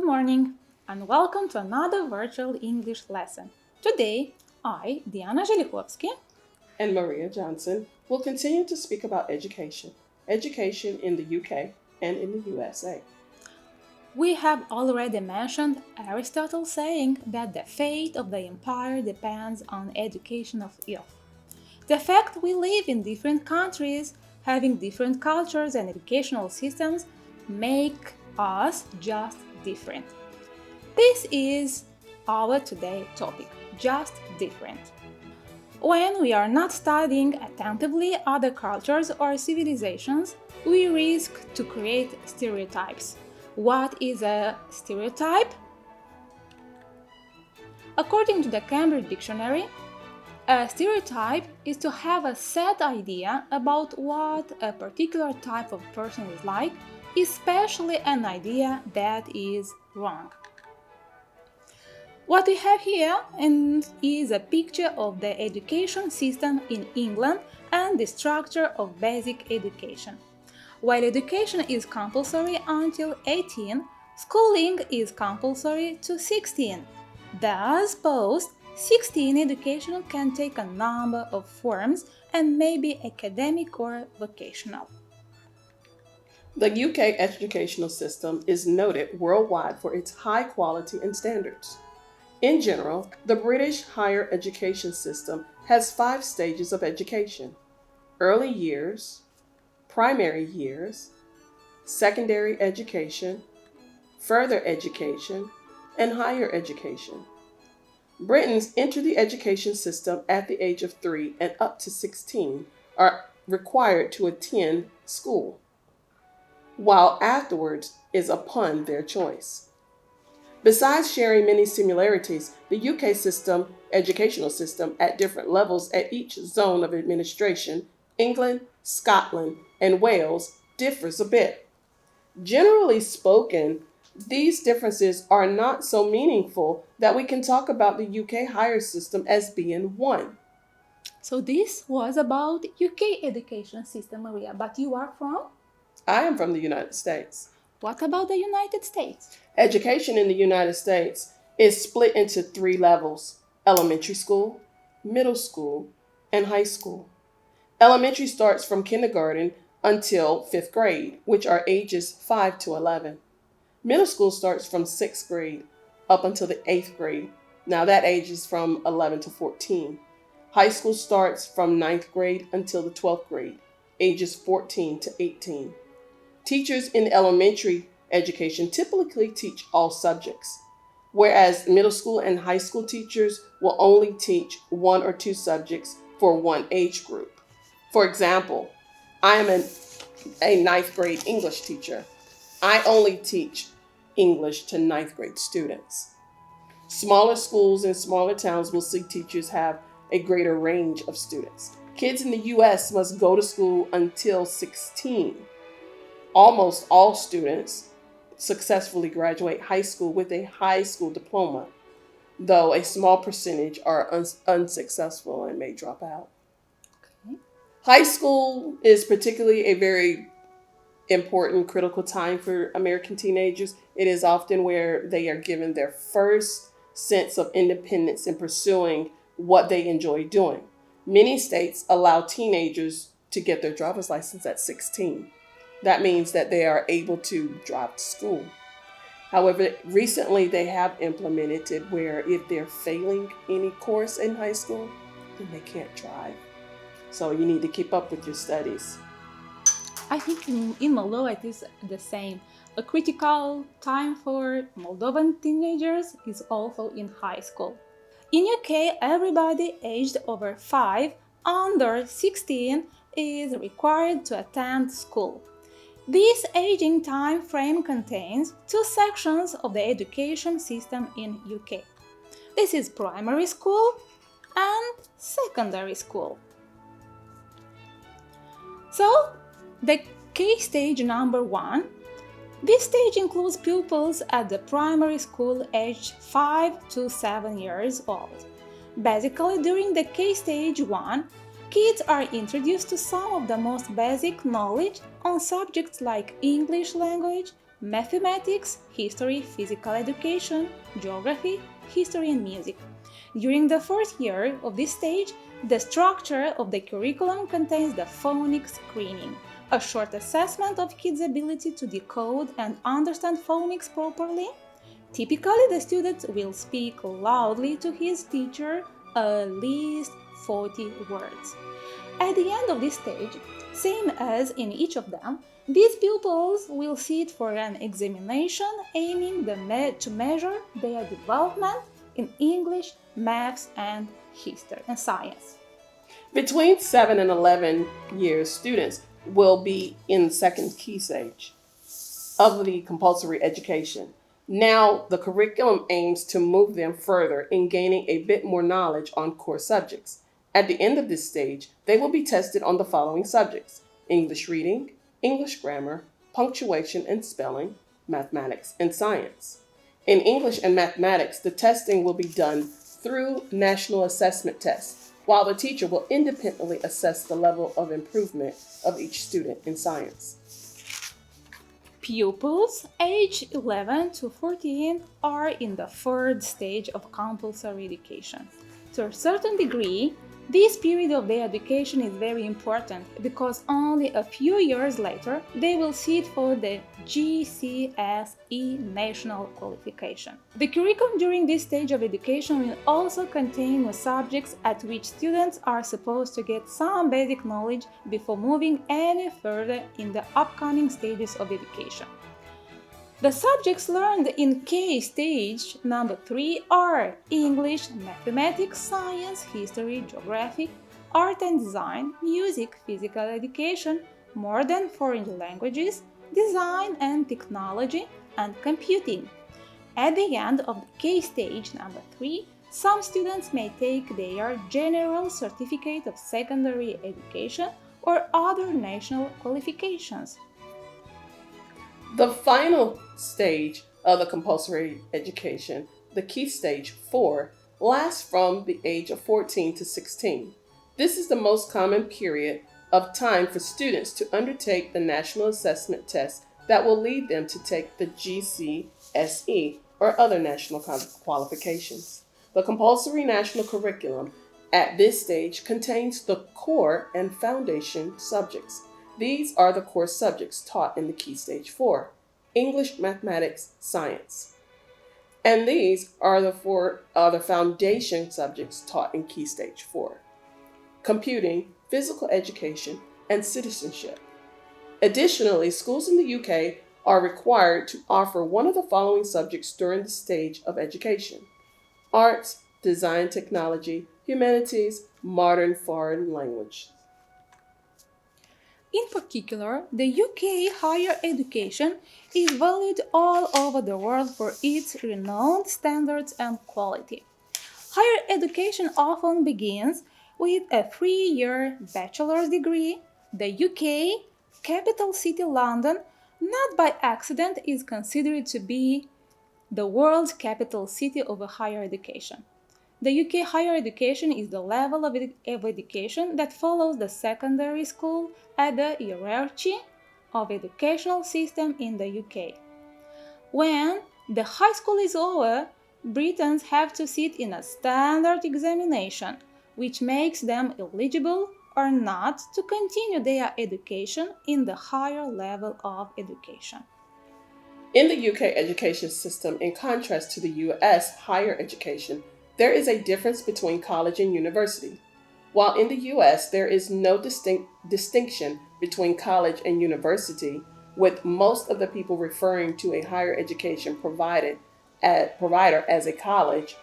morning and welcome to another virtual English lesson. Today, I, Diana Jelihovschii, and Maria Johnson will continue to speak about education in the UK and in the USA. We have already mentioned Aristotle's saying that the fate of the empire depends on education of youth. The fact we live in different countries, having different cultures and educational systems, make us just different. This is our today's topic, just different. When we are not studying attentively other cultures or civilizations, we risk to create stereotypes. What is a stereotype? According to the Cambridge Dictionary, a stereotype is to have a set idea about what a particular type of person is like, especially an idea that is wrong. What we have here is a picture of the education system in England and the structure of basic education. While education is compulsory until 18, schooling is compulsory to 16. Thus, post 16 education can take a number of forms and may be academic or vocational. The UK educational system is noted worldwide for its high quality and standards. In general, the British higher education system has 5 stages of education: early years, primary years, secondary education, further education, and higher education. Britons enter the education system at the age of 3 and up to 16 are required to attend school, while afterwards is upon their choice. Besides sharing many similarities, the UK educational system at different levels at each zone of administration, England, Scotland, and Wales, differs a bit. Generally spoken, these differences are not so meaningful that we can talk about the UK higher system as being one. So this was about UK education system, Maria, but you are from? I am from the United States. What about the United States? Education in the United States is split into 3 levels: elementary school, middle school, and high school. Elementary starts from kindergarten until 5th grade, which are ages 5 to 11. Middle school starts from 6th grade up until the 8th grade. Now that age is from 11 to 14. High school starts from 9th grade until the 12th grade, ages 14 to 18. Teachers in elementary education typically teach all subjects, whereas middle school and high school teachers will only teach 1 or 2 subjects for one age group. For example, I am a 9th grade English teacher. I only teach English to 9th grade students. Smaller schools in smaller towns will see teachers have a greater range of students. Kids in the US must go to school until 16. Almost all students successfully graduate high school with a high school diploma, though a small percentage are unsuccessful and may drop out. Okay. High school is particularly a very important, critical time for American teenagers. It is often where they are given their first sense of independence in pursuing what they enjoy doing. Many states allow teenagers to get their driver's license at 16. That means that they are able to drive to school. However, recently they have implemented it where if they're failing any course in high school, then they can't drive. So you need to keep up with your studies. I think in Moldova it is the same. A critical time for Moldovan teenagers is also in high school. In UK, everybody aged over 5 under 16 is required to attend school. This aging time frame contains 2 sections of the education system in UK. This is primary school and secondary school. So, the K stage number 1. This stage includes pupils at the primary school aged 5 to 7 years old. Basically, during the K stage 1, kids are introduced to some of the most basic knowledge on subjects like English language, mathematics, history, physical education, geography, history and music. During the fourth year of this stage, the structure of the curriculum contains the Phonics Screening, a short assessment of kids' ability to decode and understand phonics properly. Typically, the student will speak loudly to his teacher at least 40 words. At the end of this stage, same as in each of them, these pupils will sit for an examination aiming to measure their development in English, maths, and history and science. Between 7 and 11 years, students will be in the second key stage of the compulsory education. Now, the curriculum aims to move them further in gaining a bit more knowledge on core subjects. At the end of this stage, they will be tested on the following subjects: English reading, English grammar, punctuation and spelling, mathematics, and science. In English and mathematics, the testing will be done through national assessment tests, while the teacher will independently assess the level of improvement of each student in science. Pupils aged 11 to 14 are in the third stage of compulsory education. To a certain degree, this period of their education is very important because only a few years later they will sit for the GCSE national qualification. The curriculum during this stage of education will also contain subjects at which students are supposed to get some basic knowledge before moving any further in the upcoming stages of education. The subjects learned in K stage number 3 are English, mathematics, science, history, geography, art and design, music, physical education, modern foreign languages, design and technology, and computing. At the end of the K stage number 3, some students may take their General Certificate of Secondary Education or other national qualifications. The final stage of the compulsory education, the key stage 4, lasts from the age of 14 to 16. This is the most common period of time for students to undertake the national assessment test that will lead them to take the GCSE or other national qualifications. The compulsory national curriculum at this stage contains the core and foundation subjects. These are the core subjects taught in the Key Stage 4, English, mathematics, science. And these are the four other foundation subjects taught in Key Stage 4, computing, physical education, and citizenship. Additionally, schools in the UK are required to offer one of the following subjects during the stage of education: arts, design, technology, humanities, modern foreign language. In particular, the UK higher education is valued all over the world for its renowned standards and quality. Higher education often begins with a 3-year bachelor's degree. The UK, capital city London, not by accident is considered to be the world's capital city of higher education. The UK higher education is the level of education that follows the secondary school at the hierarchy of educational system in the UK. When the high school is over, Britons have to sit in a standard examination, which makes them eligible or not to continue their education in the higher level of education. In the UK education system, in contrast to the US higher education, there is a difference between college and university. While in the US there is no distinction between college and university, with most of the people referring to a higher education provider as a college,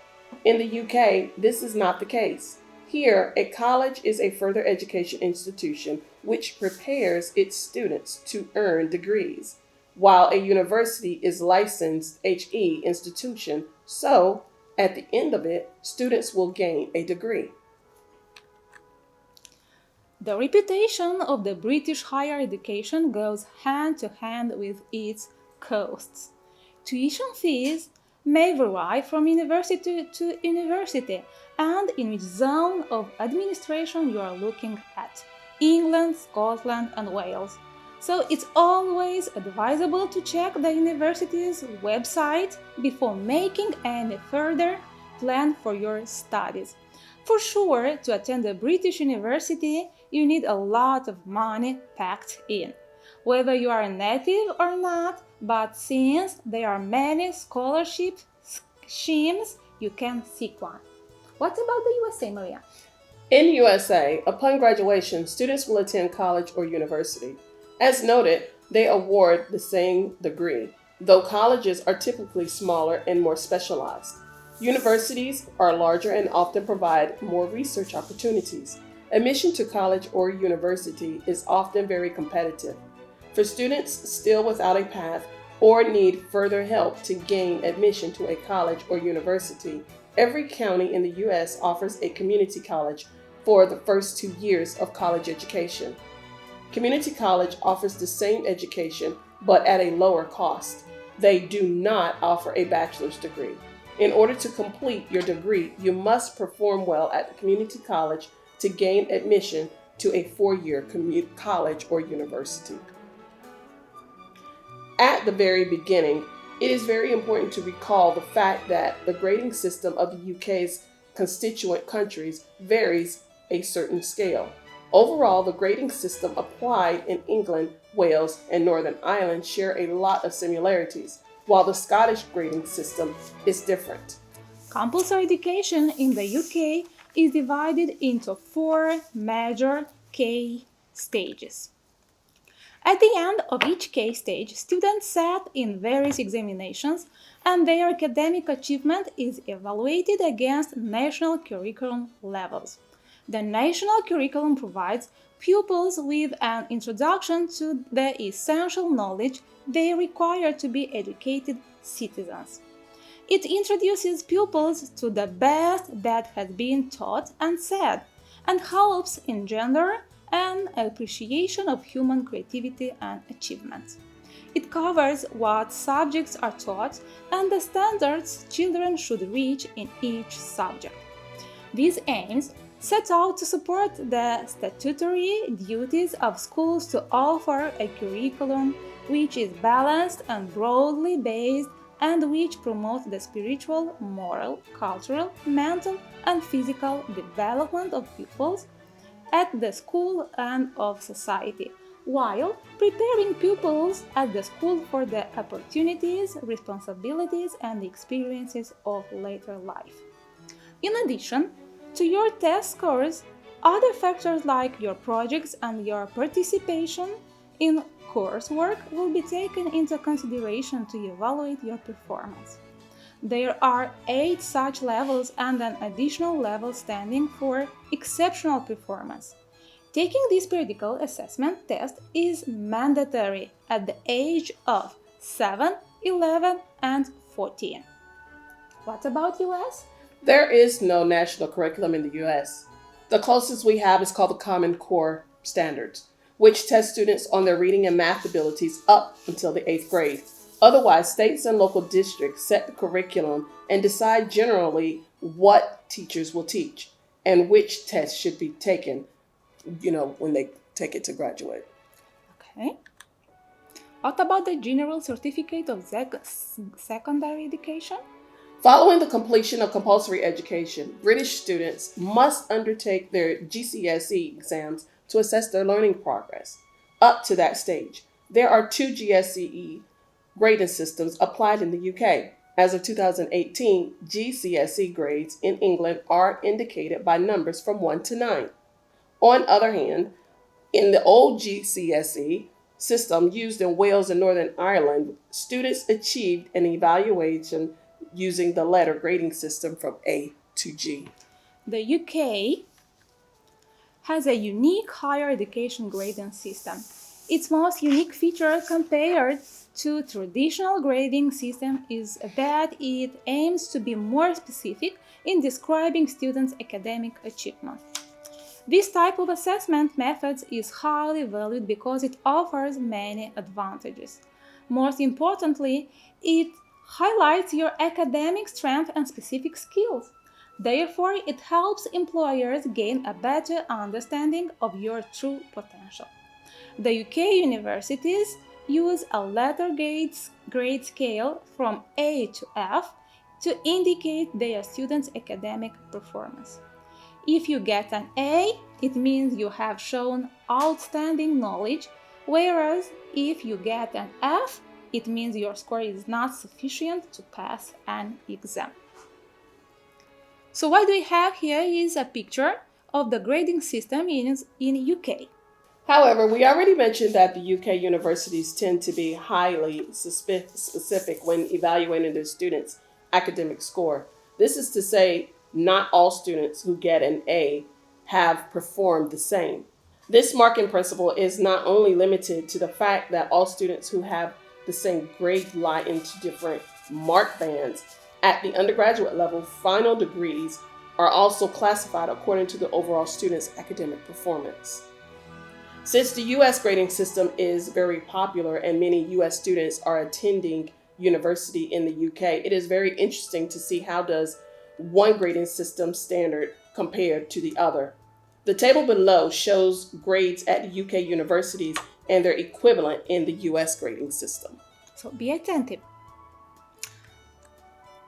in the UK this is not the case. Here, a college is a further education institution which prepares its students to earn degrees, while a university is licensed HE institution, so at the end of it, students will gain a degree. The reputation of the British higher education goes hand to hand with its costs. Tuition fees may vary from university to university and in which zone of administration you are looking at: England, Scotland, and Wales. So it's always advisable to check the university's website before making any further plan for your studies. For sure, to attend a British university, you need a lot of money packed in, whether you are a native or not, but since there are many scholarship schemes, you can seek one. What about the USA, Maria? In USA, upon graduation, students will attend college or university. As noted, they award the same degree, though colleges are typically smaller and more specialized. Universities are larger and often provide more research opportunities. Admission to college or university is often very competitive. For students still without a path or need further help to gain admission to a college or university, every county in the U.S. offers a community college for the first 2 years of college education. Community college offers the same education, but at a lower cost. They do not offer a bachelor's degree. In order to complete your degree, you must perform well at the community college to gain admission to a 4-year college or university. At the very beginning, it is very important to recall the fact that the grading system of the UK's constituent countries varies a certain scale. Overall, the grading system applied in England, Wales, and Northern Ireland share a lot of similarities, while the Scottish grading system is different. Compulsory education in the UK is divided into 4 major K stages. At the end of each K stage, students sit in various examinations and their academic achievement is evaluated against national curriculum levels. The national curriculum provides pupils with an introduction to the essential knowledge they require to be educated citizens. It introduces pupils to the best that has been taught and said, and helps engender an appreciation of human creativity and achievement. It covers what subjects are taught and the standards children should reach in each subject. These aims set out to support the statutory duties of schools to offer a curriculum which is balanced and broadly based and which promotes the spiritual, moral, cultural, mental, and physical development of pupils at the school and of society, while preparing pupils at the school for the opportunities, responsibilities, and experiences of later life. In addition to your test scores, other factors like your projects and your participation in coursework will be taken into consideration to evaluate your performance. There are 8 such levels and an additional level standing for exceptional performance. Taking this periodical assessment test is mandatory at the age of 7, 11, and 14. What about US? There is no national curriculum in the U.S. The closest we have is called the Common Core Standards, which test students on their reading and math abilities up until the 8th grade. Otherwise, states and local districts set the curriculum and decide generally what teachers will teach and which tests should be taken, when they take it to graduate. Okay. What about the General Certificate of Secondary Education? Following the completion of compulsory education, British students must undertake their GCSE exams to assess their learning progress. Up to that stage, there are 2 GCSE grading systems applied in the UK. As of 2018, GCSE grades in England are indicated by numbers from 1 to 9. On the other hand, in the old GCSE system used in Wales and Northern Ireland, students achieved an evaluation using the letter grading system from A to G. The UK has a unique higher education grading system. Its most unique feature compared to traditional grading system is that it aims to be more specific in describing students' academic achievement. This type of assessment methods is highly valued because it offers many advantages. Most importantly, it highlights your academic strength and specific skills. Therefore, it helps employers gain a better understanding of your true potential. The UK universities use a letter grade scale from A to F to indicate their students' academic performance. If you get an A, it means you have shown outstanding knowledge, whereas if you get an F, it means your score is not sufficient to pass an exam. So what we have here is a picture of the grading system in UK. However, we already mentioned that the UK universities tend to be highly specific when evaluating their students' academic score. This is to say, not all students who get an A have performed the same. This marking principle is not only limited to the fact that all students who have the same grade lie into different mark bands. At the undergraduate level, final degrees are also classified according to the overall student's academic performance. Since the U.S. grading system is very popular and many U.S. students are attending university in the UK, it is very interesting to see how does one grading system standard compared to the other. The table below shows grades at UK universities and their equivalent in the US grading system. So be attentive.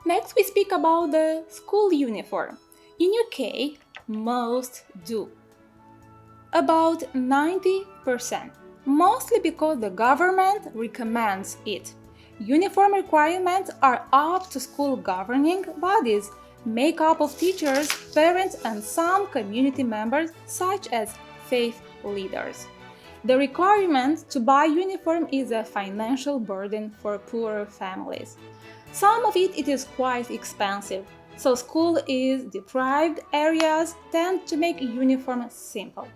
Next, we speak about the school uniform. In UK, most do. About 90%, mostly because the government recommends it. Uniform requirements are up to school governing bodies, made up of teachers, parents, and some community members, such as faith leaders. The requirement to buy uniform is a financial burden for poorer families. Some of it is quite expensive, so school is deprived areas tend to make uniform simple.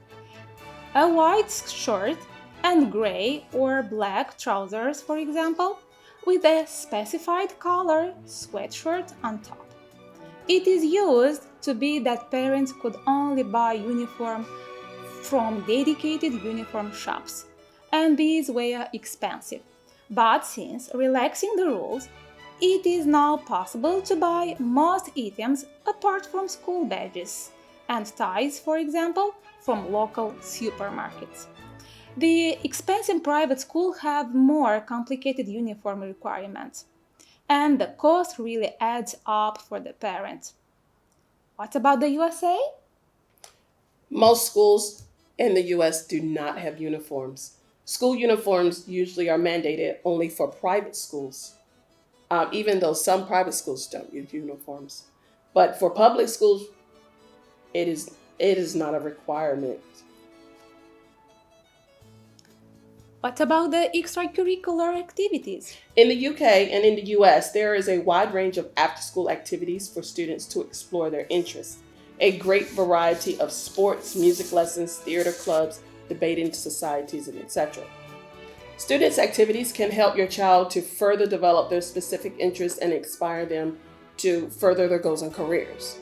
A white shirt and gray or black trousers, for example, with a specified color sweatshirt on top. It is used to be that parents could only buy uniform from dedicated uniform shops, and these were expensive. But since relaxing the rules, it is now possible to buy most items apart from school badges and ties, for example, from local supermarkets. The expensive private schools have more complicated uniform requirements, and the cost really adds up for the parent. What about the USA? Most schools in the US do not have uniforms. School uniforms usually are mandated only for private schools, even though some private schools don't use uniforms. But for public schools, it is not a requirement. What about the extracurricular activities? In the UK and in the US, there is a wide range of after-school activities for students to explore their interests. A great variety of sports, music lessons, theater clubs, debating societies, and etc. Students' activities can help your child to further develop their specific interests and inspire them to further their goals and careers.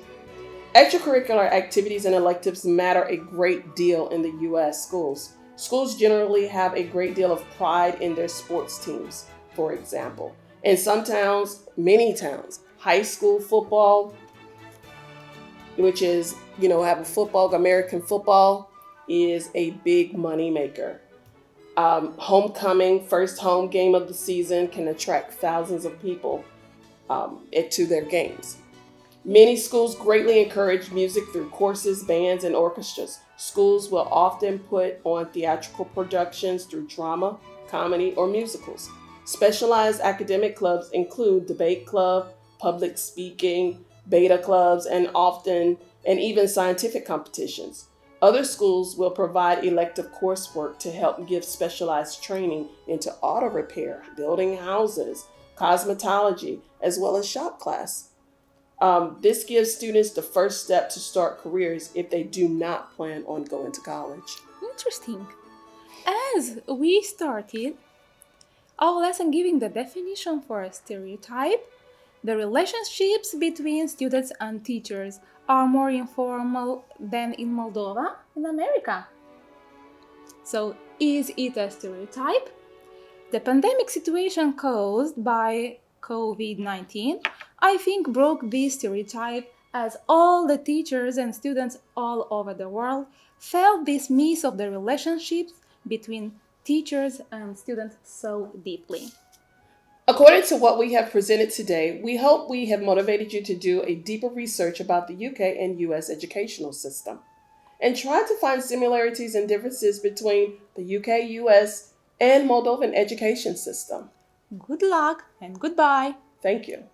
Extracurricular activities and electives matter a great deal in the US schools. Schools generally have a great deal of pride in their sports teams, for example. In some towns, many towns, high school football, which is, have a football, American football, is a big money maker. Homecoming, first home game of the season, can attract thousands of people to their games. Many schools greatly encourage music through courses, bands, and orchestras. Schools will often put on theatrical productions through drama, comedy, or musicals. Specialized academic clubs include debate club, public speaking, beta clubs, and even scientific competitions. Other schools will provide elective coursework to help give specialized training into auto repair, building houses, cosmetology, as well as shop class. This gives students the first step to start careers if they do not plan on going to college. Interesting. As we started our lesson giving the definition for a stereotype, the relationships between students and teachers are more informal than in Moldova, in America. So, is it a stereotype? The pandemic situation caused by COVID-19, I think, broke this stereotype, as all the teachers and students all over the world felt this miss of the relationships between teachers and students so deeply. According to what we have presented today, we hope we have motivated you to do a deeper research about the UK and US educational system and try to find similarities and differences between the UK, US, and Moldovan education system. Good luck and goodbye! Thank you.